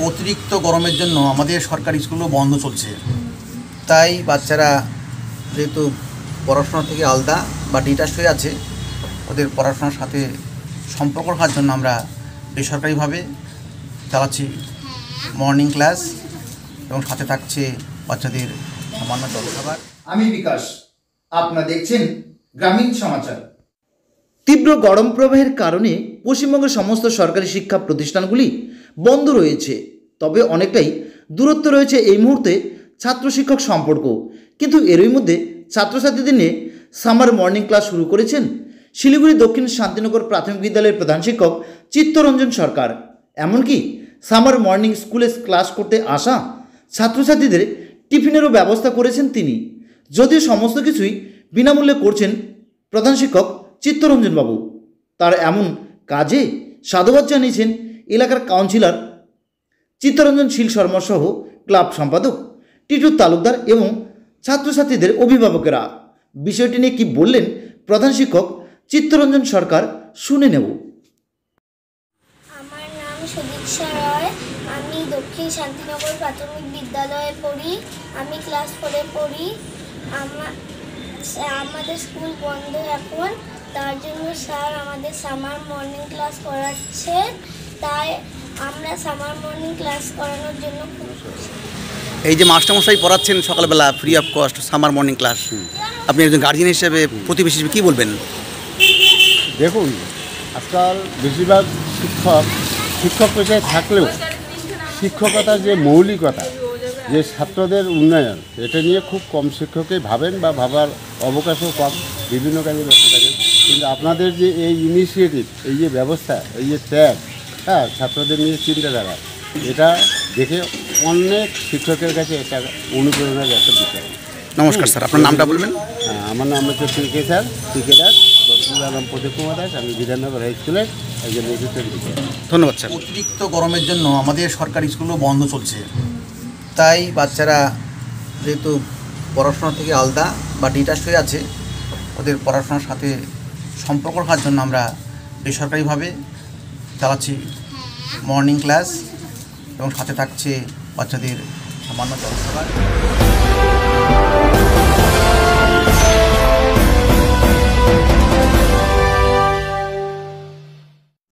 অতিরিক্ত গরমের জন্য আমাদের সরকারি স্কুলও বন্ধ চলছে। তাই বাচ্চারা যেহেতু পড়াশোনা থেকে আলাদা বা ডিটাচ হয়ে আছে, ওদের পড়াশোনার সাথে সম্পর্ক রাখার জন্য আমরা বেসরকারিভাবে চালাচ্ছি মর্নিং ক্লাস এবং সাথে থাকছে বাচ্চাদের সামান্য জলখাবার। আমি বিকাশ, আপনারা দেখছেন গ্রামীণ সমাচার। তীব্র গরম প্রবাহের কারণে পশ্চিমবঙ্গের সমস্ত সরকারি শিক্ষা প্রতিষ্ঠানগুলি বন্ধ রয়েছে। তবে অনেকটাই দূরত্ব রয়েছে এই মুহূর্তে ছাত্র শিক্ষক সম্পর্ক। কিন্তু এরই মধ্যে ছাত্রছাত্রীদের নিয়ে সামার মর্নিং ক্লাস শুরু করেছেন শিলিগুড়ি দক্ষিণ শান্তিনগর প্রাথমিক বিদ্যালয়ের প্রধান শিক্ষক চিত্তরঞ্জন সরকার। এমনকি সামার মর্নিং স্কুলে ক্লাস করতে আসা ছাত্রছাত্রীদের টিফিনেরও ব্যবস্থা করেছেন তিনি। যদিও সমস্ত কিছুই বিনামূল্যে করছেন প্রধান শিক্ষক চিত্তরঞ্জনবাবু, তার এমন কাজে সাধুবাদ জানিয়েছেন এলাকার কাউন্সিলর চিত্তরঞ্জন শীল শর্মা সহ ক্লাব সম্পাদক টিটু তালুকদার এবং ছাত্রছাত্রীদের অভিভাবকেরা। বিষয়টি নিয়ে কি বললেন প্রধান শিক্ষক চিত্তরঞ্জন সরকার, শুনে নেব। আমার নাম সুদীক্ষা রয়, আমি দক্ষিণ শান্তিনগর প্রাথমিক বিদ্যালয়ে পড়ি। আমি ক্লাস 4-এ পড়ি। আমাদের স্কুল বন্ধ এখন, তার জন্য স্যার আমাদের সামার মর্নিং ক্লাস করাচ্ছে। তাই আমরা সামার মর্নিং ক্লাস করানোর জন্য খুব খুশি। এই যে মাস্টারমশাই পড়াচ্ছেন সকালবেলা free of cost summer morning class, আপনি একজন গার্জিয়ান হিসেবে, প্রতিবেশী হিসেবে কী বলবেন? দেখুন, আজকাল বেশিরভাগ শিক্ষক পেশায় থাকলেও শিক্ষকতার যে মৌলিকতা, যে ছাত্রদের উন্নয়ন, এটা নিয়ে খুব কম শিক্ষকই ভাবেন বা ভাবার অবকাশও কম, বিভিন্ন কাজে ব্যস্ত থাকেন। কিন্তু আপনাদের যে এই ইনিশিয়েটিভ, এই যে ব্যবস্থা, এই যে ত্যাগ, ছাত্রদের নিয়ে চিন্তাধারা, এটা দেখে অনেক শিক্ষকের কাছে এটা অনুপ্রেরণার একটা বিষয়। নমস্কার স্যার, আপনার নামটা বলবেন? আমার নাম হচ্ছে পিকে দাস, নাম প্রদীপ কুমার দাস। আমি বিধাননগর হাই স্কুলের একজন রেজিস্টার্ড টিচার। ধন্যবাদ স্যার। অতিরিক্ত গরমের জন্য আমাদের সরকারি স্কুলও বন্ধ চলছে। তাই বাচ্চারা যেহেতু পড়াশোনা থেকে আলাদা বা ডিটাচ হয়ে আছে, ওদের পড়াশোনার সাথে সম্পর্ক রাখার জন্য আমরা বেসরকারিভাবে চালাচ্ছি মর্নিং ক্লাস এবং সাথে থাকছে বাচ্চাদের সামান্য জলখাবার।